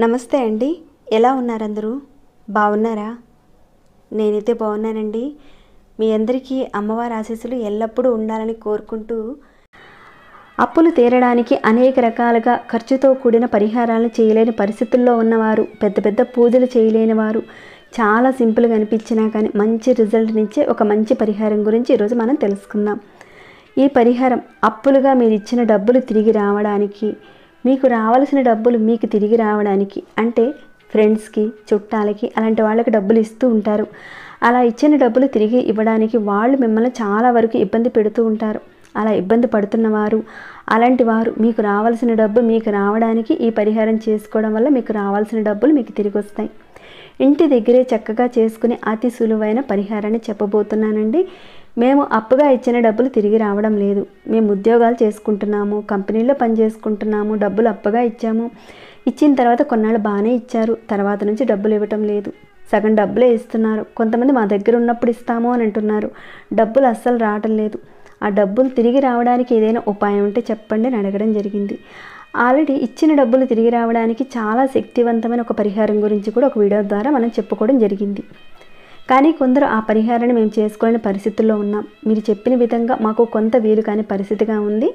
నమస్తే అండి, ఎలా ఉన్నారు అందరూ? బాగున్నారా? నేనైతే బాగున్నానండి. మీ అందరికీ అమ్మవారి ఆశీస్సులు ఎల్లప్పుడూ ఉండాలని కోరుకుంటూ, అప్పులు తీరడానికి అనేక రకాలుగా ఖర్చుతో కూడిన పరిహారాలను చేయలేని పరిస్థితుల్లో ఉన్నవారు, పెద్ద పెద్ద పూజలు చేయలేని వారు, చాలా సింపుల్గా అనిపించినా కానీ మంచి రిజల్ట్నిచ్చే ఒక మంచి పరిహారం గురించి ఈరోజు మనం తెలుసుకుందాం. ఈ పరిహారం అప్పులుగా మీరు ఇచ్చిన డబ్బులు తిరిగి రావడానికి, మీకు రావాల్సిన డబ్బులు మీకు తిరిగి రావడానికి, అంటే ఫ్రెండ్స్కి, చుట్టాలకి, అలాంటి వాళ్ళకి డబ్బులు ఇస్తూ ఉంటారు. అలా ఇచ్చిన డబ్బులు తిరిగి ఇవ్వడానికి వాళ్ళు మిమ్మల్ని చాలా వరకు ఇబ్బంది పెడుతూ ఉంటారు. అలా ఇబ్బంది పడుతున్నవారు, అలాంటి వారు మీకు రావాల్సిన డబ్బు మీకు రావడానికి ఈ పరిహారం చేసుకోవడం వల్ల మీకు రావాల్సిన డబ్బులు మీకు తిరిగి వస్తాయి. ఇంటి దగ్గరే చక్కగా చేసుకునే అతి సులువైన పరిహారాన్ని చెప్పబోతున్నానండి. మేము అప్పుగా ఇచ్చిన డబ్బులు తిరిగి రావడం లేదు. మేము ఉద్యోగాలు చేసుకుంటున్నాము, కంపెనీలో పని చేసుకుంటున్నాము, డబ్బులు అప్పుగా ఇచ్చాము. ఇచ్చిన తర్వాత కొన్నాళ్ళు బాగానే ఇచ్చారు, తర్వాత నుంచి డబ్బులు ఇవ్వటం లేదు. సగం డబ్బులే ఇస్తున్నారు. కొంతమంది మా దగ్గర ఉన్నప్పుడు ఇస్తాము అని అంటున్నారు. డబ్బులు అస్సలు రావటం లేదు. ఆ డబ్బులు తిరిగి రావడానికి ఏదైనా ఉపాయం ఉంటే చెప్పండి అని అడగడం జరిగింది. ఆల్రెడీ ఇచ్చిన డబ్బులు తిరిగి రావడానికి చాలా శక్తివంతమైన ఒక పరిహారం గురించి కూడా ఒక వీడియో ద్వారా మనం చెప్పుకోవడం జరిగింది. కానీ కొందరు ఆ పరిహారాన్ని మేము చేసుకోలేని పరిస్థితుల్లో ఉన్నాం. మీరు చెప్పిన విధంగా మాకు కొంత వీలు కాని పరిస్థితిగా ఉంది.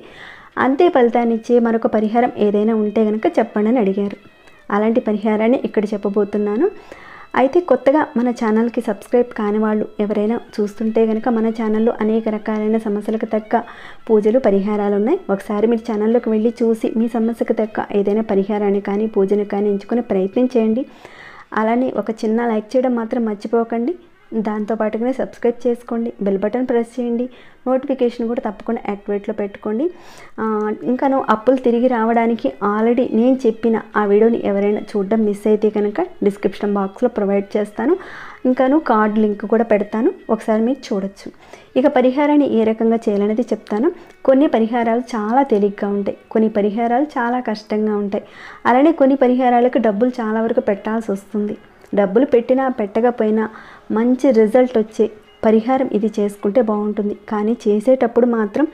అంతే ఫలితాన్ని ఇచ్చే మరొక పరిహారం ఏదైనా ఉంటే కనుక చెప్పండి అని అడిగారు. అలాంటి పరిహారాన్ని ఇక్కడ చెప్పబోతున్నాను. అయితే కొత్తగా మన ఛానల్కి సబ్స్క్రైబ్ కాని వాళ్ళు ఎవరైనా చూస్తుంటే కనుక మన ఛానల్లో అనేక రకాలైన సమస్యలకు తగ్గ పూజలు, పరిహారాలు ఉన్నాయి. ఒకసారి మీరు ఛానల్లోకి వెళ్ళి చూసి మీ సమస్యకు తగ్గ ఏదైనా పరిహారాన్ని కానీ పూజను కానీ ఎంచుకునే ప్రయత్నం చేయండి. అలానే ఒక చిన్న లైక్ చేయడం మాత్రం మర్చిపోకండి. దాంతోపాటుగానే సబ్స్క్రైబ్ చేసుకోండి, బెల్ బటన్ ప్రెస్ చేయండి, నోటిఫికేషన్ కూడా తప్పకుండా యాక్టివేట్లో పెట్టుకోండి. ఇంకాను అప్పులు తిరిగి రావడానికి ఆల్రెడీ నేను చెప్పిన ఆ వీడియోని ఎవరైనా చూడడం మిస్ అయితే కనుక డిస్క్రిప్షన్ బాక్స్లో ప్రొవైడ్ చేస్తాను. ఇంకాను కార్డ్ లింక్ కూడా పెడతాను, ఒకసారి మీరు చూడొచ్చు. ఇక పరిహారాన్ని ఏ రకంగా చేయాలనేది చెప్తాను. కొన్ని పరిహారాలు చాలా తేలిగ్గా ఉంటాయి, కొన్ని పరిహారాలు చాలా కష్టంగా ఉంటాయి. అలానే కొన్ని పరిహారాలకు డబ్బులు చాలా వరకు పెట్టాల్సి వస్తుంది. డబ్బులు పెట్టినా పెట్టకపోయినా మంచి రిజల్ట్ వచ్చే పరిహారం ఇది చేసుకుంటే బాగుంటుంది. కానీ చేసేటప్పుడు మాత్రం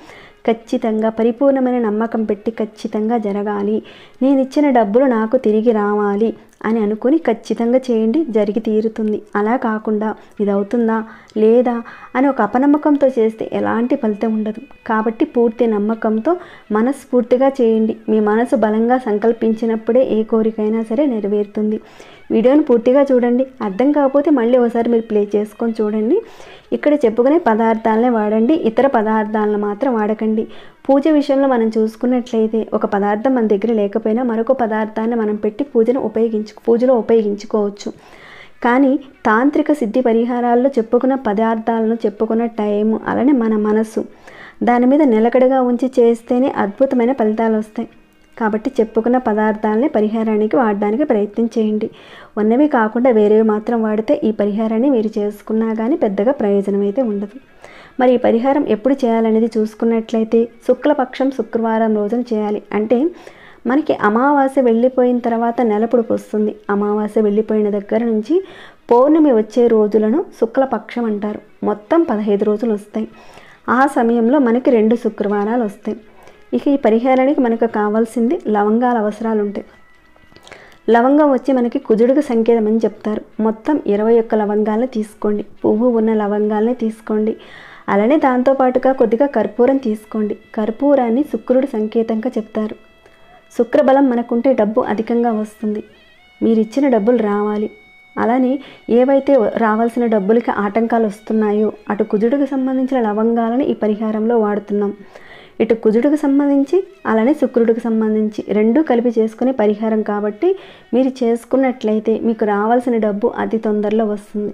ఖచ్చితంగా పరిపూర్ణమైన నమ్మకం పెట్టి ఖచ్చితంగా జరగాలి, నేను ఇచ్చిన డబ్బులు నాకు తిరిగి రావాలి అని అనుకుని ఖచ్చితంగా చేయండి, జరిగి తీరుతుంది. అలా కాకుండా ఇది అవుతుందా లేదా అని ఒక అపనమ్మకంతో చేస్తే ఎలాంటి ఫలితం ఉండదు. కాబట్టి పూర్తి నమ్మకంతో మనస్ఫూర్తిగా చేయండి. మీ మనసు బలంగా సంకల్పించినప్పుడే ఏ కోరికైనా సరే నెరవేరుతుంది. వీడియోని పూర్తిగా చూడండి. అర్థం కాకపోతే మళ్ళీ ఒకసారి మీరు ప్లే చేసుకొని చూడండి. ఇక్కడ చెప్పుకునే పదార్థాలనే వాడండి, ఇతర పదార్థాలను మాత్రం వాడకండి. పూజ విషయంలో మనం చూసుకున్నట్లయితే ఒక పదార్థం మన దగ్గర లేకపోయినా మరొక పదార్థాన్ని మనం పెట్టి పూజలో ఉపయోగించుకోవచ్చు. కానీ తాంత్రిక సిద్ధి పరిహారాల్లో చెప్పుకున్న పదార్థాలను, చెప్పుకున్న టైము, అలానే మన మనసు దాని మీద నిలకడగా ఉంచి చేస్తేనే అద్భుతమైన ఫలితాలు వస్తాయి. కాబట్టి చెప్పుకున్న పదార్థాలని పరిహారానికి వాడడానికి ప్రయత్నం చేయండి. ఉన్నవి కాకుండా వేరేవి మాత్రం వాడితే ఈ పరిహారాన్ని మీరు చేసుకున్నా కానీ పెద్దగా ప్రయోజనం అయితే ఉండదు. మరి ఈ పరిహారం ఎప్పుడు చేయాలనేది చూసుకున్నట్లయితే శుక్లపక్షం శుక్రవారం రోజున చేయాలి. అంటే మనకి అమావాస్య వెళ్ళిపోయిన తర్వాత నెలపొడుపు వస్తుంది. అమావాస్య వెళ్ళిపోయిన దగ్గర నుంచి పౌర్ణమి వచ్చే రోజులను శుక్లపక్షం అంటారు. మొత్తం 15 రోజులు వస్తాయి. ఆ సమయంలో మనకి 2 శుక్రవారాలు వస్తాయి. ఇక ఈ పరిహారానికి మనకు కావాల్సింది లవంగాల అవసరాలు ఉంటాయి. లవంగం వచ్చి మనకి కుజుడికి సంకేతం అని చెప్తారు. మొత్తం 21 లవంగాలను తీసుకోండి. పువ్వు ఉన్న లవంగాలని తీసుకోండి. అలానే దాంతోపాటుగా కొద్దిగా కర్పూరం తీసుకోండి. కర్పూరాన్ని శుక్రుడి సంకేతంగా చెప్తారు. శుక్రబలం మనకుంటే డబ్బు అధికంగా వస్తుంది. మీరు ఇచ్చిన డబ్బులు రావాలి. అలానే ఏవైతే రావాల్సిన డబ్బులకి ఆటంకాలు వస్తున్నాయో అటు కుజుడికి సంబంధించిన లవంగాలను ఈ పరిహారంలో వాడుతున్నాం. ఇటు కుజుడికి సంబంధించి అలానే శుక్రుడికి సంబంధించి రెండూ కలిపి చేసుకునే పరిహారం కాబట్టి మీరు చేసుకున్నట్లయితే మీకు రావాల్సిన డబ్బు అతి తొందరలో వస్తుంది.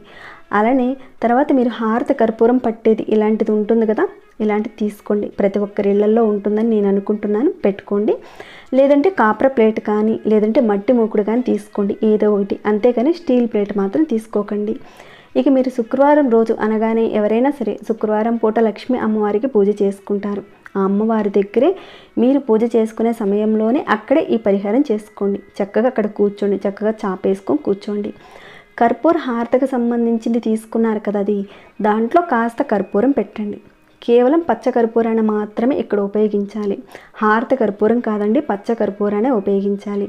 అలానే తర్వాత మీరు హారత కర్పూరం పట్టేది ఇలాంటిది ఉంటుంది కదా, ఇలాంటిది తీసుకోండి. ప్రతి ఒక్కరి ఇళ్లలో ఉంటుందని నేను అనుకుంటున్నాను, పెట్టుకోండి. లేదంటే కాపర్ ప్లేట్ కానీ లేదంటే మట్టి మూకుడు కానీ తీసుకోండి, ఏదో ఒకటి. అంతేకాని స్టీల్ ప్లేట్ మాత్రం తీసుకోకండి. ఇక మీరు శుక్రవారం రోజు అనగానే ఎవరైనా సరే శుక్రవారం పూట లక్ష్మీ అమ్మవారికి పూజ చేసుకుంటారు. ఆ అమ్మవారి దగ్గరే మీరు పూజ చేసుకునే సమయంలోనే అక్కడే ఈ పరిహారం చేసుకోండి. చక్కగా అక్కడ కూర్చోండి, చక్కగా చాపేసుకొని కూర్చోండి. కర్పూర హారతకు సంబంధించింది తీసుకున్నారు కదా, అది దాంట్లో కాస్త కర్పూరం పెట్టండి. కేవలం పచ్చ కర్పూరాన్ని మాత్రమే ఇక్కడ ఉపయోగించాలి. హారత కర్పూరం కాదండి, పచ్చ కర్పూరాన్ని ఉపయోగించాలి.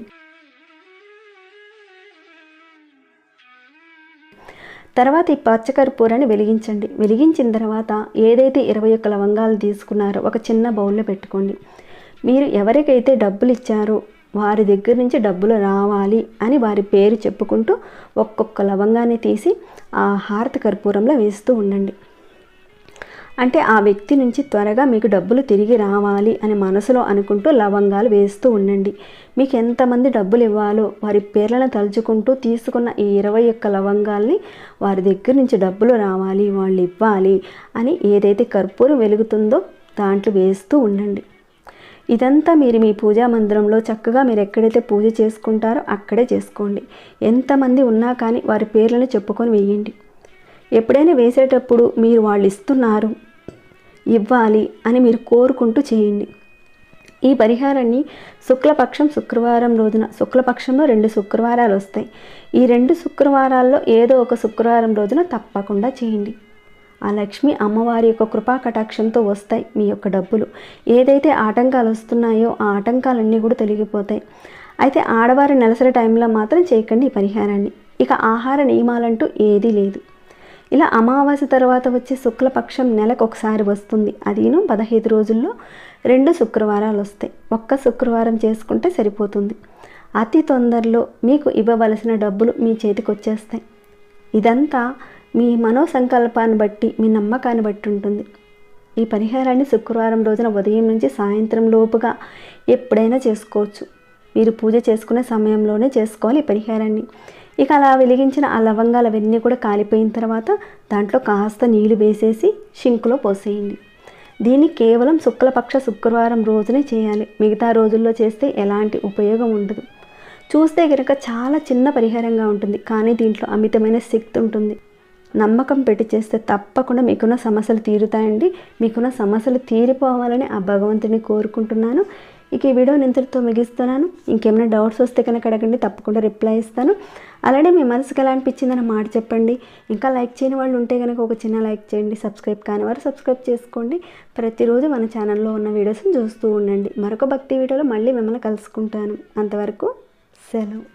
తర్వాత ఈ పచ్చ కర్పూరాన్ని వెలిగించండి. వెలిగించిన తర్వాత ఏదైతే 21 లవంగాలు తీసుకున్నారో ఒక చిన్న బౌల్లో పెట్టుకోండి. మీరు ఎవరికైతే డబ్బులు ఇచ్చారో వారి దగ్గర నుంచి డబ్బులు రావాలి అని వారి పేరు చెప్పుకుంటూ ఒక్కొక్క లవంగాన్ని తీసి ఆ హారత కర్పూరంలో వేస్తూ ఉండండి. అంటే ఆ వ్యక్తి నుంచి త్వరగా మీకు డబ్బులు తిరిగి రావాలి అని మనసులో అనుకుంటూ లవంగాలు వేస్తూ ఉండండి. మీకు ఎంతమంది డబ్బులు ఇవ్వాలో వారి పేర్లను తలుచుకుంటూ తీసుకున్న ఈ 21 లవంగాల్ని వారి దగ్గర నుంచి డబ్బులు రావాలి, వాళ్ళు ఇవ్వాలి అని ఏదైతే కర్పూరం వెలుగుతుందో దాంట్లో వేస్తూ ఉండండి. ఇదంతా మీరు మీ పూజా మందిరంలో చక్కగా మీరు ఎక్కడైతే పూజ చేసుకుంటారో అక్కడే చేసుకోండి. ఎంతమంది ఉన్నా కానీ వారి పేర్లను చెప్పుకొని వేయండి. ఎప్పుడైనా వేసేటప్పుడు మీరు వాళ్ళు ఇస్తున్నారు, ఇవ్వాలి అని మీరు కోరుకుంటూ చేయండి. ఈ పరిహారాన్ని శుక్లపక్షం శుక్రవారం రోజున, శుక్లపక్షంలో 2 శుక్రవారాలు వస్తాయి. ఈ 2 శుక్రవారాల్లో ఏదో ఒక శుక్రవారం రోజున తప్పకుండా చేయండి. ఆ లక్ష్మి అమ్మవారి యొక్క కృపా కటాక్షంతో వస్తాయి మీ యొక్క డబ్బులు. ఏదైతే ఆటంకాలు వస్తున్నాయో ఆ ఆటంకాలన్నీ కూడా తొలగిపోతాయి. అయితే ఆడవారి నెలసరి టైంలో మాత్రం చేయకండి ఈ పరిహారాన్ని. ఇక ఆహార నియమాలంటూ ఏదీ లేదు. ఇలా అమావాస్య తర్వాత వచ్చే శుక్లపక్షం నెలకు ఒకసారి వస్తుంది. అదిను 15 రోజుల్లో 2 శుక్రవారాలు వస్తాయి. ఒక్క శుక్రవారం చేసుకుంటే సరిపోతుంది. అతి తొందరలో మీకు ఇవ్వవలసిన డబ్బులు మీ చేతికి వచ్చేస్తాయి. ఇదంతా మీ మనోసంకల్పాన్ని బట్టి, మీ నమ్మకాన్ని బట్టి ఉంటుంది. ఈ పరిహారాన్ని శుక్రవారం రోజున ఉదయం నుంచి సాయంత్రం లోపుగా ఎప్పుడైనా చేసుకోవచ్చు. మీరు పూజ చేసుకునే సమయంలోనే చేసుకోవాలి ఈ పరిహారాన్ని. ఇక అలా వెలిగించిన ఆ లవంగాలు అవన్నీ కూడా కాలిపోయిన తర్వాత దాంట్లో కాస్త నీళ్లు వేసేసి షింకులో పోసేయండి. దీన్ని కేవలం శుక్లపక్ష శుక్రవారం రోజునే చేయాలి. మిగతా రోజుల్లో చేస్తే ఎలాంటి ఉపయోగం ఉండదు. చూస్తే కనుక చాలా చిన్న పరిహారంగా ఉంటుంది, కానీ దీంట్లో అమితమైన శక్తి ఉంటుంది. నమ్మకం పెట్టి చేస్తే తప్పకుండా మీకున్న సమస్యలు తీరుతాయండి. మీకున్న సమస్యలు తీరిపోవాలని ఆ భగవంతుని కోరుకుంటున్నాను. ఇక ఈ వీడియో ఇంతటితో ముగిస్తున్నాను. ఇంకేమైనా డౌట్స్ వస్తే కనుక అడగండి, తప్పకుండా రిప్లై ఇస్తాను. అలానే మీ మనసుకు ఎలా అనిపించిందని మాట చెప్పండి. ఇంకా లైక్ చేయని వాళ్ళు ఉంటే కనుక ఒక చిన్న లైక్ చేయండి. సబ్స్క్రైబ్ కాని వారు సబ్స్క్రైబ్ చేసుకోండి. ప్రతిరోజు మన ఛానల్లో ఉన్న వీడియోస్ని చూస్తూ ఉండండి. మరొక భక్తి వీడియోలో మళ్ళీ మిమ్మల్ని కలుసుకుంటాను. అంతవరకు సెలవు.